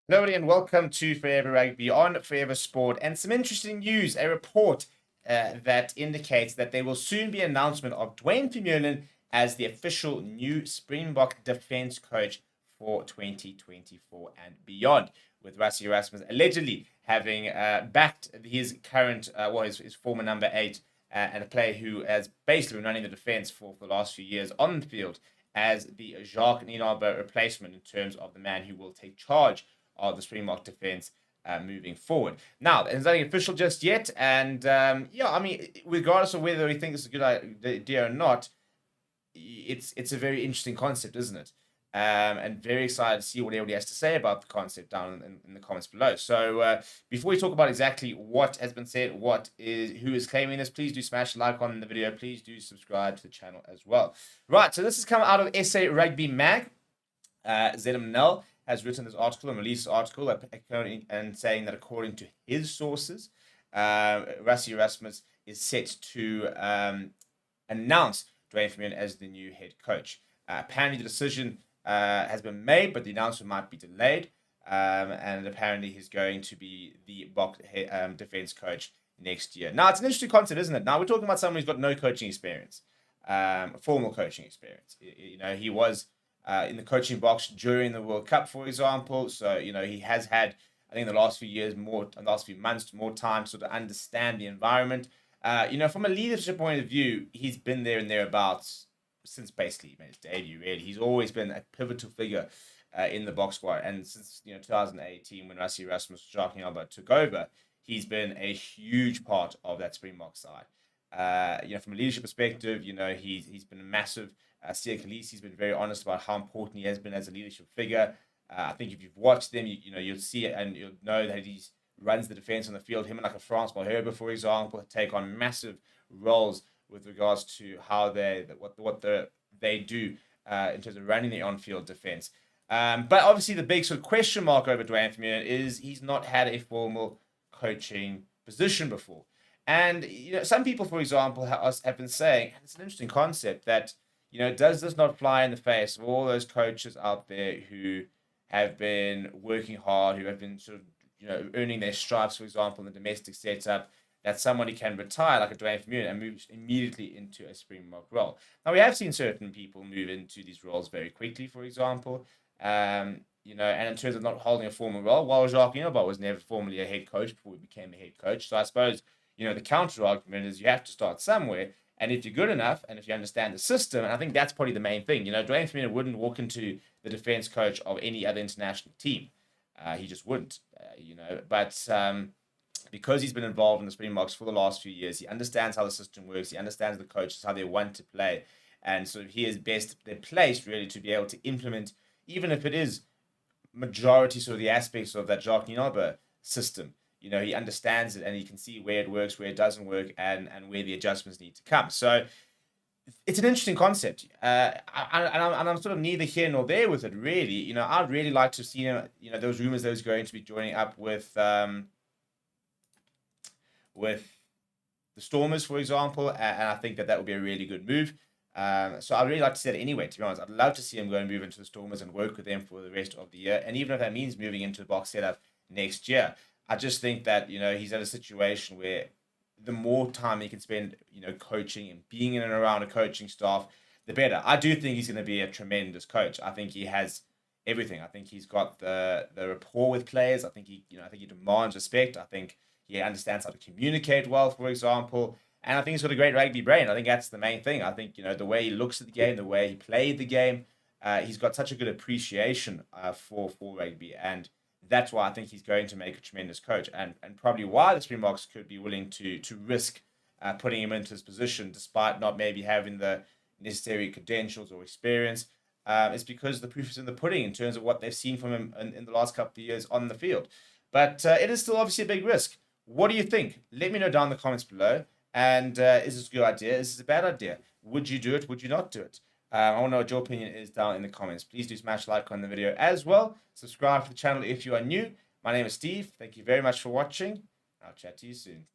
Hello, everybody, and welcome to Forever Rugby on Forever Sport. And some interesting news, a report that indicates that there will soon be an announcement of Dwayne Vermeulen as the official new Springbok defense coach for 2024 and beyond, with Rassie Erasmus allegedly having backed his current, his former number 8, and a player who has basically been running the defense for the last few years on the field as the Jacques Nienaber replacement in terms of the man who will take charge of the Springbok defense moving forward. Now, there's nothing official just yet, and regardless of whether we think it's a good idea or not, it's a very interesting concept, isn't it? And very excited to see what everybody has to say about the concept down in the comments below. So before we talk about exactly what has been said, who is claiming this, please do smash like on the video. Please do subscribe to the channel as well. Right, so this has come out of SA Rugby Mag. Zedam Nell has written this article and released this article and saying that according to his sources, Rassie Erasmus is set to announce Dwayne Vermeulen as the new head coach. Apparently, the decision has been made, but the announcement might be delayed. And apparently, he's going to be the BOK defense coach next year. Now, it's an interesting concept, isn't it? Now, we're talking about someone who's got no coaching experience, formal coaching experience. He was in the coaching box during the World Cup, for example. So, he has had, I think, in the last few months, more time to sort of understand the environment. From a leadership point of view, he's been there and thereabouts since basically he made his debut, really. He's always been a pivotal figure in the box squad. And since, 2018, when Rassie Erasmus took over, he's been a huge part of that Springbok side. From a leadership perspective, he's been a massive. Sia Khaleesi's been very honest about how important he has been as a leadership figure. I think if you've watched them, you'll see it and you'll know that he runs the defense on the field. Him and like a France Malherbe, for example, take on massive roles with regards to how they do in terms of running the on-field defense. But obviously, the big sort of question mark over Dwayne Vermeulen is he's not had a formal coaching position before. And some people, for example, have been saying, and it's an interesting concept that does this not fly in the face of all those coaches out there who have been working hard, who have been sort of earning their stripes, for example, in the domestic setup, that somebody can retire like a Dwayne Vermeulen and move immediately into a Springbok role. Now, we have seen certain people move into these roles very quickly, for example. And in terms of not holding a formal role, while Jacques Nienaber was never formally a head coach before he became a head coach. So I suppose, the counter argument is you have to start somewhere. And if you're good enough and if you understand the system, and I think that's probably the main thing, Dwayne Vermeulen wouldn't walk into the defense coach of any other international team. He just wouldn't, But because he's been involved in the Springboks for the last few years, he understands how the system works. He understands the coaches, how they want to play. And so he is best placed, really, to be able to implement, even if it is majority sort of the aspects of that Jacques Nienaber system. He understands it and he can see where it works, where it doesn't work, and where the adjustments need to come. So it's an interesting concept. I'm sort of neither here nor there with it, really. I'd really like to see those rumors that he's going to be joining up with the Stormers, for example, and I think that would be a really good move. So I'd really like to see that anyway, to be honest. I'd love to see him go and move into the Stormers and work with them for the rest of the year. And even if that means moving into the box setup next year, I just think that, he's at a situation where the more time he can spend, coaching and being in and around a coaching staff, the better. I do think he's going to be a tremendous coach. I think he has everything. I think he's got the rapport with players. I think he demands respect. I think he understands how to communicate well, for example. And I think he's got a great rugby brain. I think that's the main thing. I think, the way he looks at the game, the way he played the game, he's got such a good appreciation for rugby. And that's why I think he's going to make a tremendous coach. And probably why the Springboks could be willing to risk putting him into this position, despite not maybe having the necessary credentials or experience, is because the proof is in the pudding in terms of what they've seen from him in the last couple of years on the field. But it is still obviously a big risk. What do you think? Let me know down in the comments below. And is this a good idea? Is this a bad idea? Would you do it? Would you not do it? I want to know what your opinion is down in the comments. Please do smash like on the video as well. Subscribe to the channel if you are new. My name is Steve. Thank you very much for watching. I'll chat to you soon.